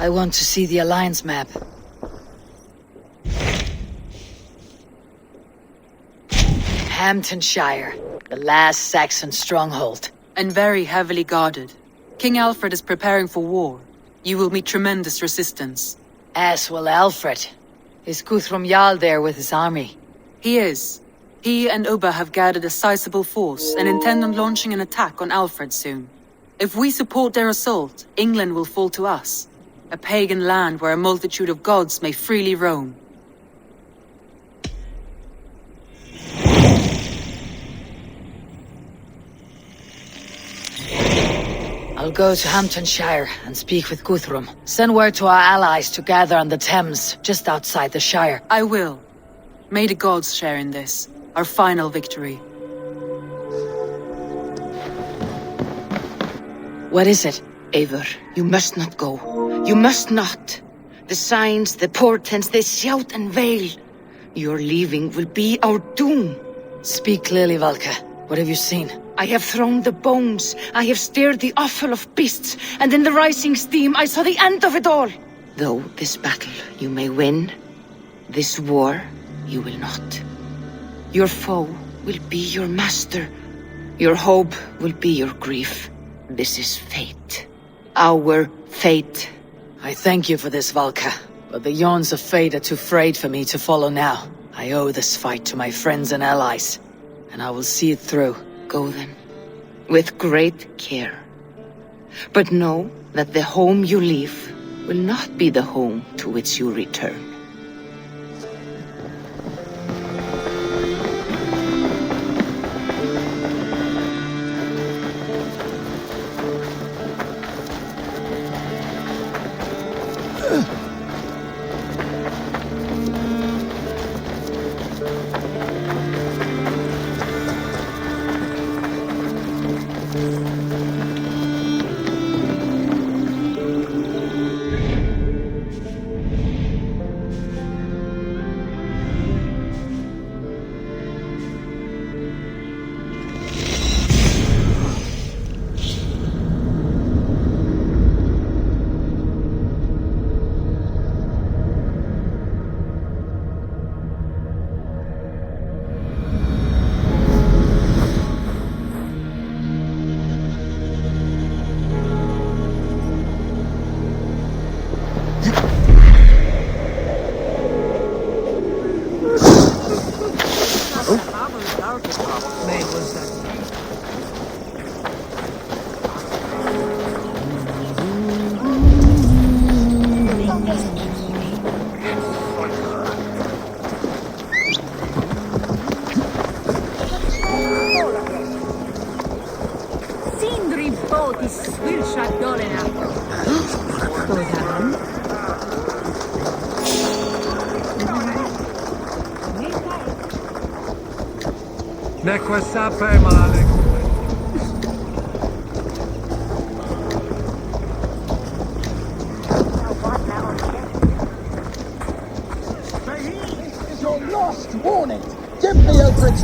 I want to see the Alliance map. Hamptonshire, the last Saxon stronghold. And very heavily guarded. King Alfred is preparing for war. You will meet tremendous resistance. As will Alfred. Is Guthrum Jarl there with his army? He is. He and Ubba have gathered a sizable force and intend on launching an attack on Alfred soon. If we support their assault, England will fall to us. A pagan land where a multitude of gods may freely roam. I'll go to Hamptonshire and speak with Guthrum. Send word to our allies to gather on the Thames, just outside the Shire. I will. May the gods share in this, our final victory. What is it? Eivor, you must not go. You must not. The signs, the portents, they shout and wail. Your leaving will be our doom. Speak clearly, Valka. What have you seen? I have thrown the bones. I have stirred the offal of beasts. And in the rising steam, I saw the end of it all. Though this battle you may win, this war you will not. Your foe will be your master. Your hope will be your grief. This is fate. Our fate. I thank you for this, Valka. But the yawns of fate are too frayed for me to follow now. I owe this fight to my friends and allies. And I will see it through. Go then, with great care. But know that the home you leave will not be the home to which you return.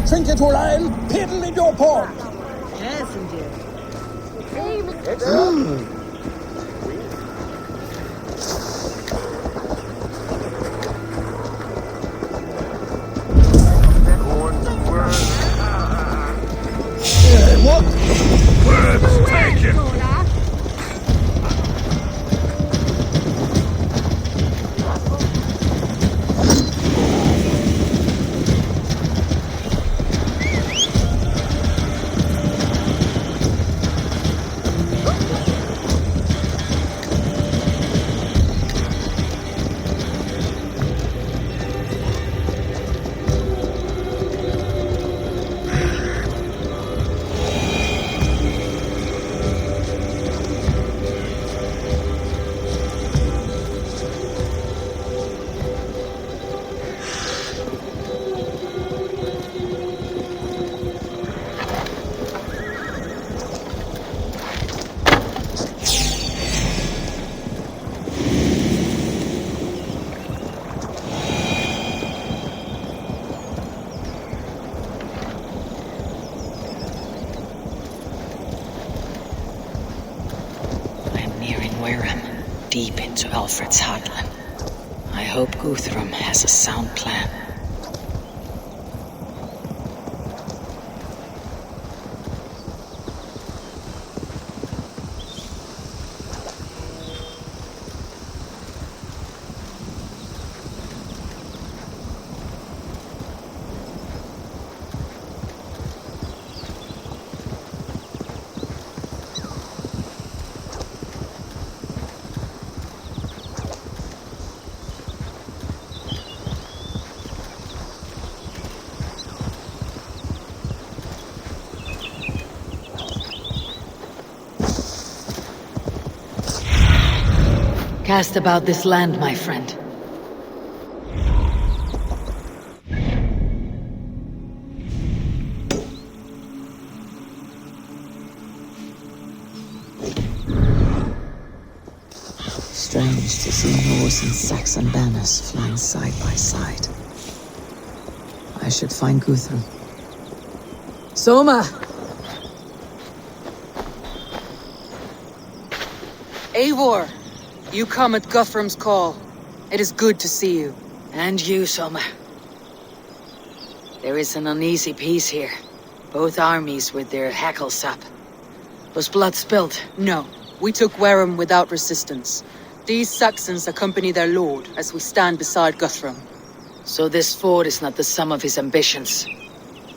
Trinket or I'll piddle in your paw. Yes, indeed. What? Words taken! deep into Alfred's heartland. I hope Guthrum has a sound plan. Cast about this land, my friend. Strange to see Norse and Saxon banners flying side by side. I should find Guthrum. Soma! Eivor! You come at Guthrum's call. It is good to see you. And you, Soma. There is an uneasy peace here. Both armies with their hackles up. Was blood spilled? No, we took Wareham without resistance. These Saxons accompany their lord as we stand beside Guthrum. So this fort is not the sum of his ambitions.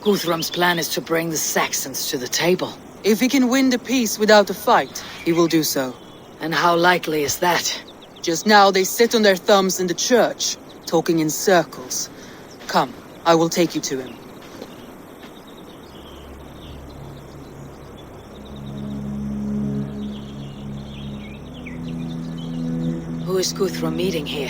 Guthrum's plan is to bring the Saxons to the table. If he can win the peace without a fight, he will do so. And how likely is that? Just now they sit on their thumbs in the church, talking in circles. Come, I will take you to him. Who is Guthrum meeting here?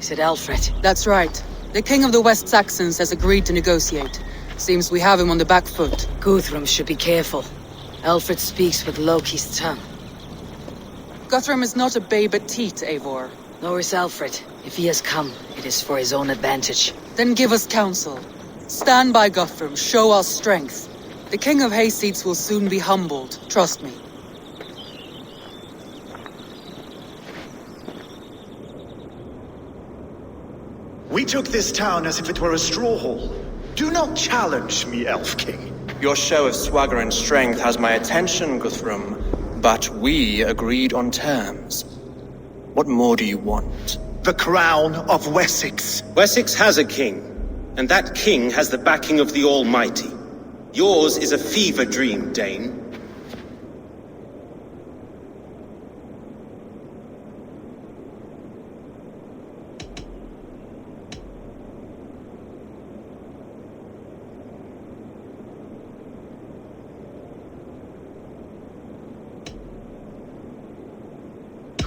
Is it Alfred? That's right. The king of the West Saxons has agreed to negotiate. Seems we have him on the back foot. Guthrum should be careful. Alfred speaks with Loki's tongue. Guthrum is not a babe at teat, Eivor. Nor is Alfred. If he has come, it is for his own advantage. Then give us counsel. Stand by Guthrum, show our strength. The king of Hayseeds will soon be humbled, trust me. We took this town as if it were a straw hall. Do not challenge me, Elf King. Your show of swagger and strength has my attention, Guthrum. But we agreed on terms. What more do you want? The crown of Wessex. Wessex has a king, and that king has the backing of the Almighty. Yours is a fever dream, Dane.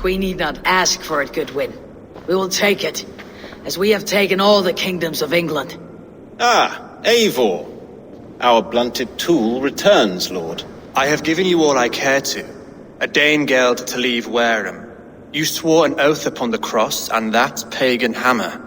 We need not ask for it, Goodwin. We will take it, as we have taken all the kingdoms of England. Ah, Eivor. Our blunted tool returns, Lord. I have given you all I care to. A Danegeld to leave Wareham. You swore an oath upon the cross, and that pagan hammer.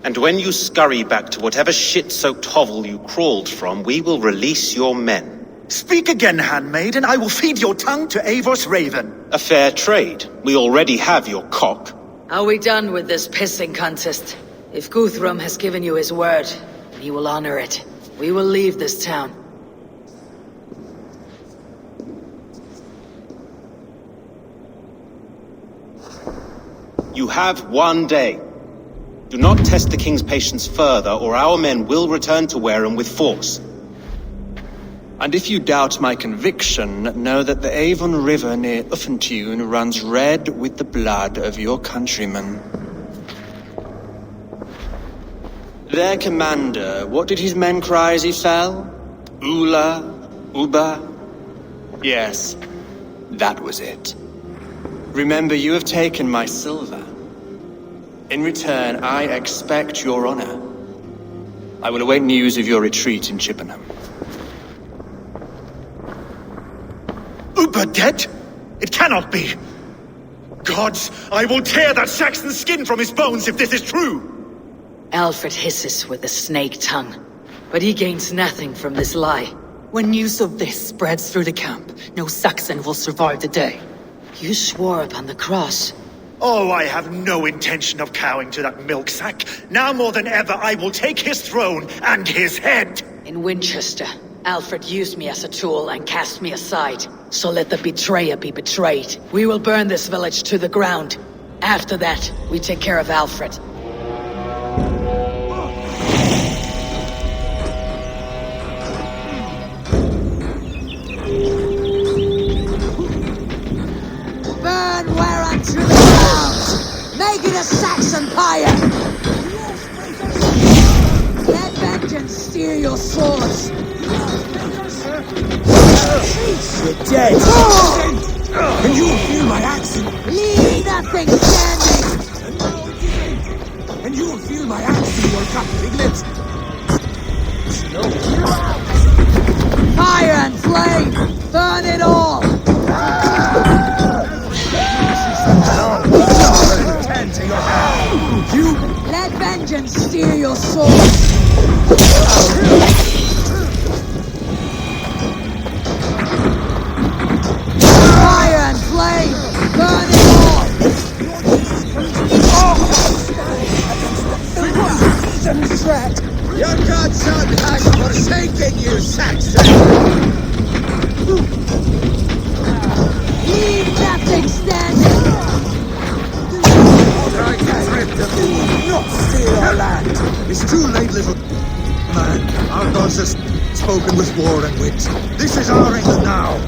And when you scurry back to whatever shit-soaked hovel you crawled from, we will release your men. Speak again, handmaid, and I will feed your tongue to Eivor's raven. A fair trade. We already have your cock. Are we done with this pissing contest? If Guthrum has given you his word, he will honor it. We will leave this town. You have 1 day. Do not test the king's patience further, or our men will return to Wareham with force. And if you doubt my conviction, know that the Avon River near Uffentune runs red with the blood of your countrymen. Their commander, what did his men cry as he fell? Ula? Uba? Yes, that was it. Remember, you have taken my silver. In return, I expect your honor. I will await news of your retreat in Chippenham. Uber dead? It cannot be. Gods, I will tear that Saxon's skin from his bones if this is true. Alfred hisses with a snake tongue, but he gains nothing from this lie. When news of this spreads through the camp, no Saxon will survive the day. You swore upon the cross. Oh, I have no intention of cowing to that milksack. Now more than ever, I will take his throne and his head! In Winchester, Alfred used me as a tool and cast me aside. So let the betrayer be betrayed. We will burn this village to the ground. After that, we take care of Alfred. Burn Warren to the ground! Make it a Saxon pyre! Let vengeance steer your swords! You're dead! And you will feel my axe! Leave nothing standing! And you will feel my axe in your cup, piglet! Fire and flame! Burn it all! Hand to your hand! You... Let vengeance steer your swords! Fire and flame! Burn it all! Your godson has forsaken you, Saxon! Leave nothing standing! I can threat the fool, not steal our land! It's too late, little man. Our gods have spoken with war and wit. This is our England now!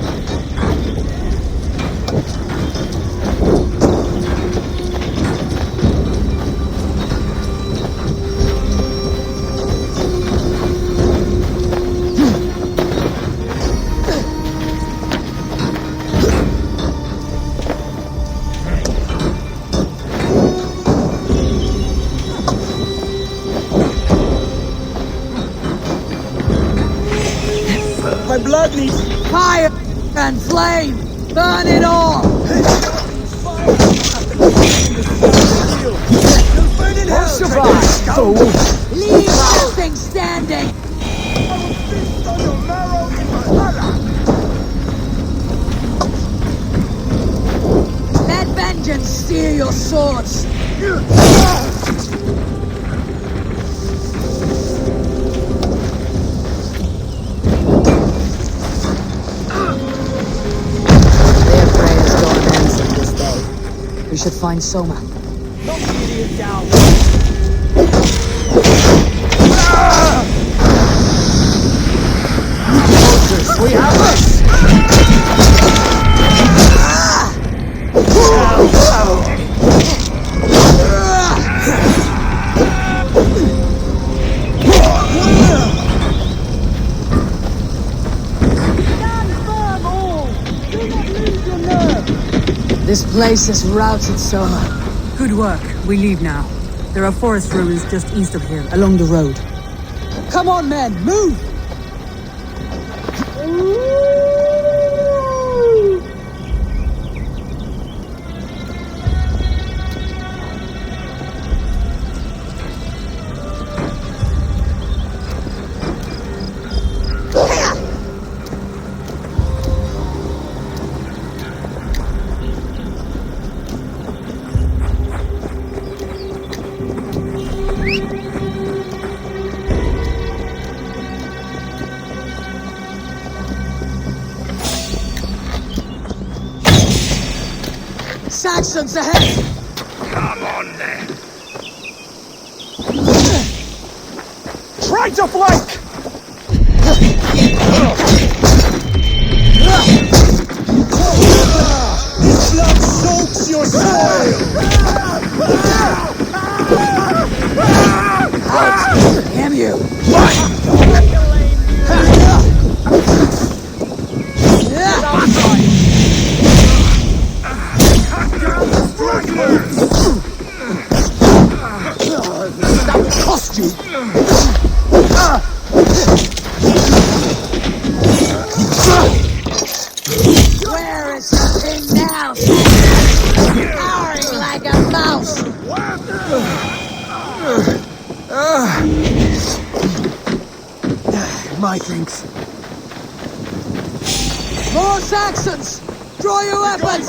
My blood needs... Fire and flame! Burn it all! You'll survive, fool! Leave nothing standing! Let vengeance steer your swords! We should find Soma. We have us! This place is routed, Soma. Good work. We leave now. There are forest ruins just east of here, along the road. Come on, men, move! Saxons ahead! Come on then. Try to flank! This blood soaks your soil! Out! Damn you! That cost you! Where is the thing now? Cowering like a mouse! My thanks. More Saxons! Draw your weapons!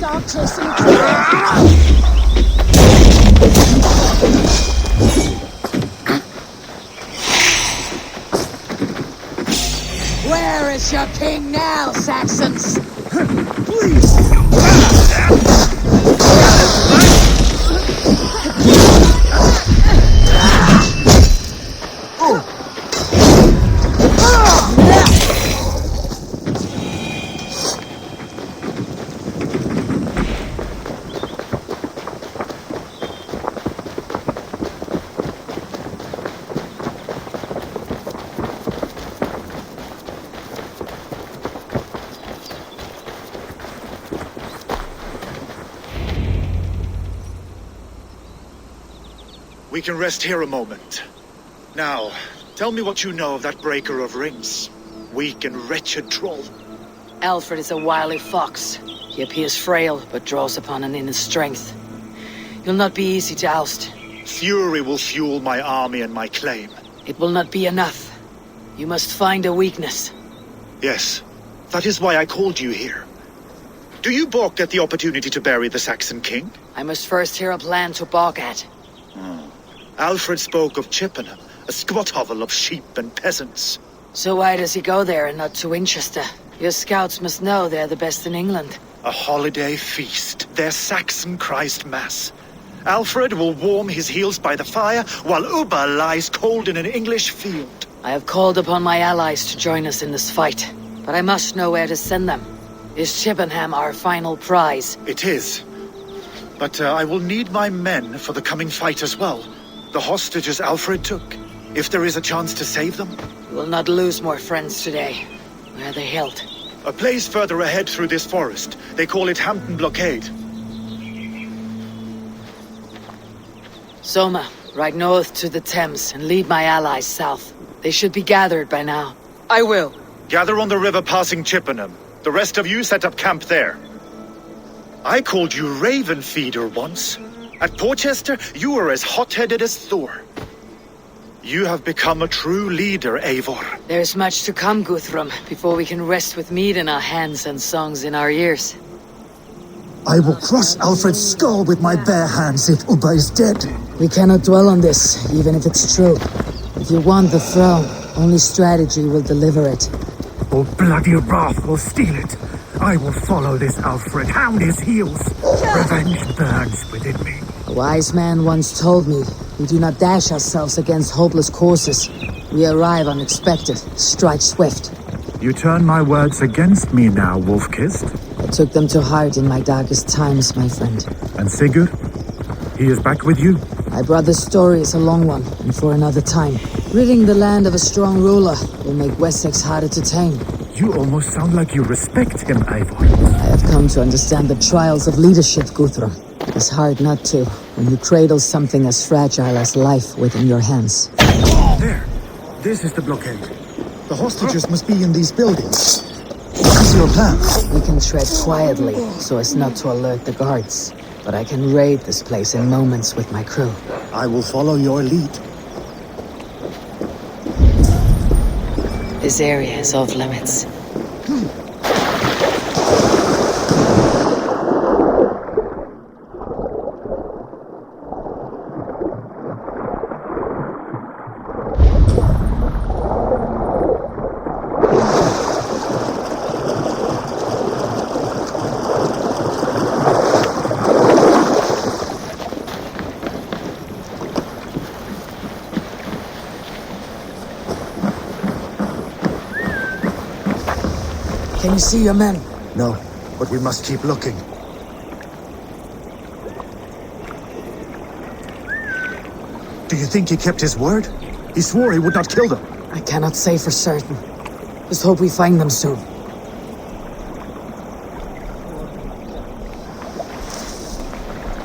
dog chasing. Where is your king now, Saxons? Please! We can rest here a moment. Now, tell me what you know of that breaker of rings. Weak and wretched troll. Alfred is a wily fox. He appears frail, but draws upon an inner strength. He'll not be easy to oust. Fury will fuel my army and my claim. It will not be enough. You must find a weakness. Yes, that is why I called you here. Do you balk at the opportunity to bury the Saxon king? I must first hear a plan to balk at. Alfred spoke of Chippenham, a squat hovel of sheep and peasants. So why does he go there and not to Winchester? Your scouts must know they're the best in England. A holiday feast, their Saxon Christ Mass. Alfred will warm his heels by the fire, while Ubba lies cold in an English field. I have called upon my allies to join us in this fight, but I must know where to send them. Is Chippenham our final prize? It is. But I will need my men for the coming fight as well. The hostages Alfred took. If there is a chance to save them. You will not lose more friends today. Where are they held? A place further ahead through this forest. They call it Hampton Blockade. Soma, ride north to the Thames and lead my allies south. They should be gathered by now. I will. Gather on the river passing Chippenham. The rest of you set up camp there. I called you Raven Feeder once. At Porchester, you were as hot-headed as Thor. You have become a true leader, Eivor. There's much to come, Guthrum, before we can rest with mead in our hands and songs in our ears. I will crush Alfred's skull with my bare hands if Ubba is dead. We cannot dwell on this, even if it's true. If you want the throne, only strategy will deliver it. Or bloody wrath will steal it. I will follow this Alfred, hound his heels. Revenge burns within me. A wise man once told me, we do not dash ourselves against hopeless courses. We arrive unexpected, strike swift. You turn my words against me now, Wolf-Kissed. I took them to heart in my darkest times, my friend. And Sigurd? He is back with you? My brother's story is a long one, and for another time. Ridding the land of a strong ruler will make Wessex harder to tame. You almost sound like you respect him, Eivor. I have come to understand the trials of leadership, Guthrum. It's hard not to, when you cradle something as fragile as life within your hands. There. This is the blockade. The hostages must be in these buildings. What is your plan? We can tread quietly, so as not to alert the guards. But I can raid this place in moments with my crew. I will follow your lead. This area is off limits. Can you see your men? No, but we must keep looking. Do you think he kept his word? He swore he would not kill them. I cannot say for certain. Just hope we find them soon.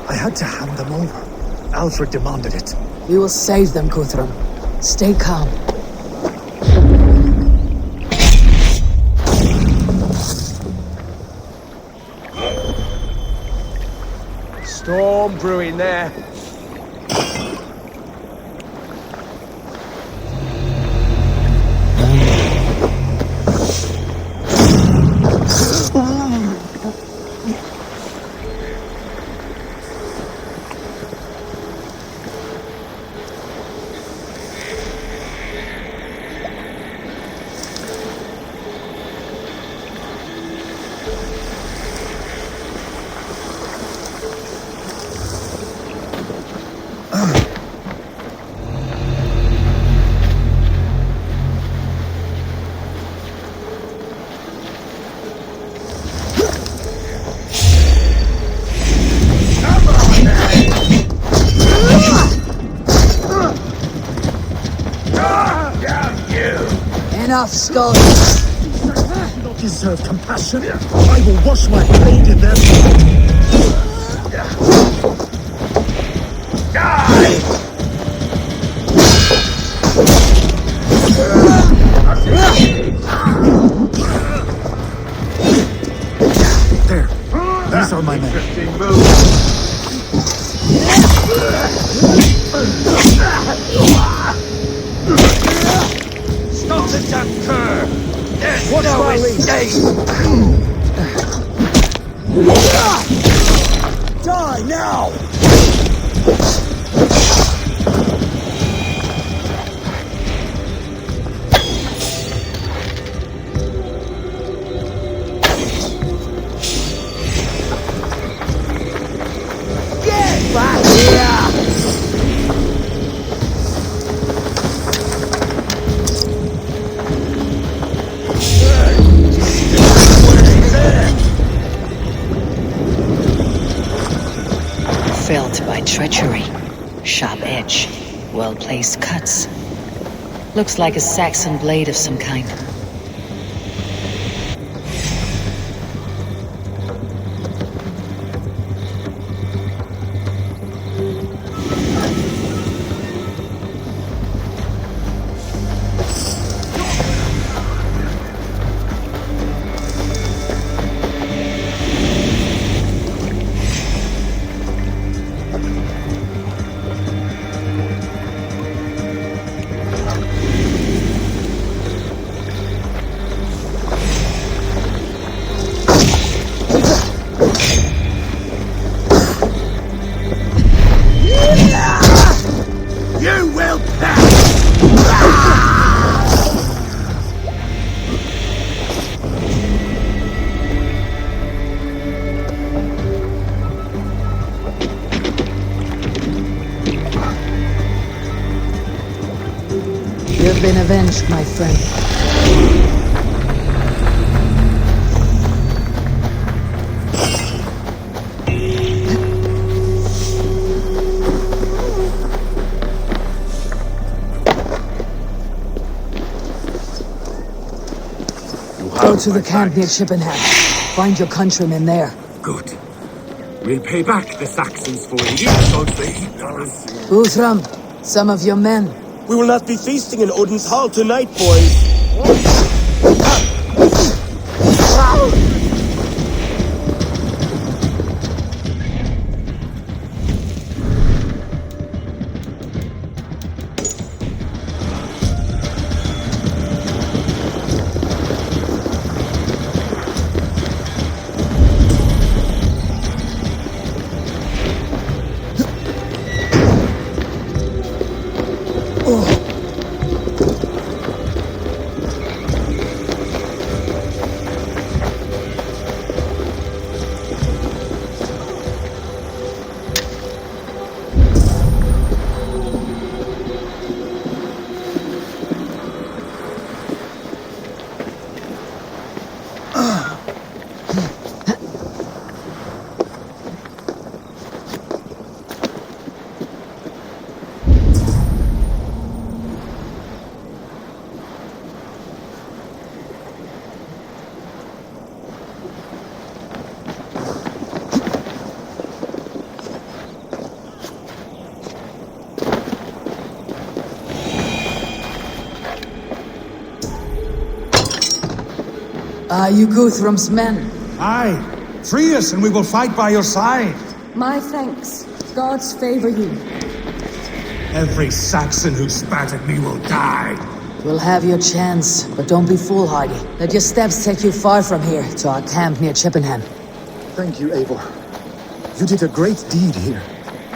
I had to hand them over. Alfred demanded it. We will save them, Guthrum. Stay calm. Storm brewing there. Enough, Skull. You don't deserve compassion. I will wash my blade in their Die! There. These are my men. Stop the damn cur! Watch my lead. Die now! Get back here! Felt by treachery. Sharp edge. Well-placed cuts. Looks like a Saxon blade of some kind. You've been avenged, my friend. Go to the camp near Chippenham. Find your countrymen there. Good. We'll pay back the Saxons for the insults they heaped on us. Guthrum, some of your men. We will not be feasting in Odin's hall tonight, boys. Are you Guthrum's men? Aye. Free us and we will fight by your side. My thanks. Gods favor you. Every Saxon who spat at me will die. You'll have your chance, but don't be foolhardy. Let your steps take you far from here, to our camp near Chippenham. Thank you, Eivor. You did a great deed here.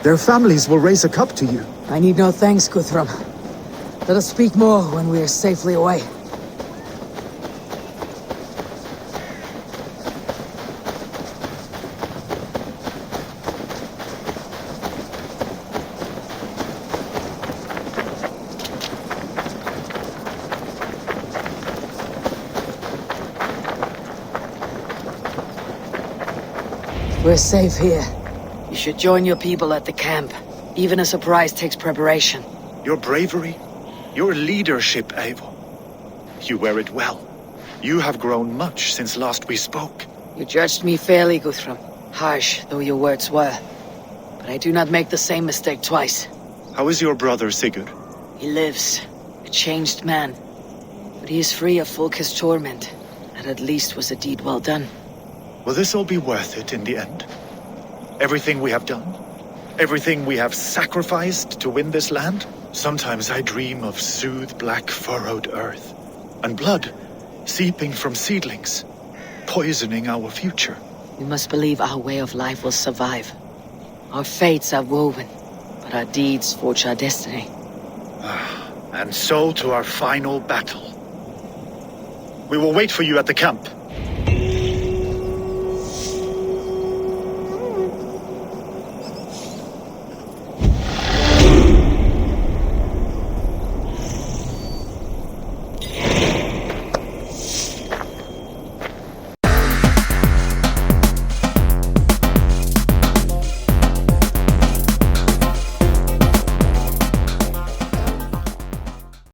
Their families will raise a cup to you. I need no thanks, Guthrum. Let us speak more when we are safely away. We're safe here. You should join your people at the camp. Even a surprise takes preparation. Your bravery, your leadership, Eivor. You wear it well. You have grown much since last we spoke. You judged me fairly, Guthrum. Harsh though your words were. But I do not make the same mistake twice. How is your brother, Sigurd? He lives, a changed man. But he is free of Fulka's torment. That at least was a deed well done. Will this all be worth it in the end? Everything we have done? Everything we have sacrificed to win this land? Sometimes I dream of soothed black furrowed earth, and blood seeping from seedlings, poisoning our future. We must believe our way of life will survive. Our fates are woven, but our deeds forge our destiny. And so to our final battle. We will wait for you at the camp.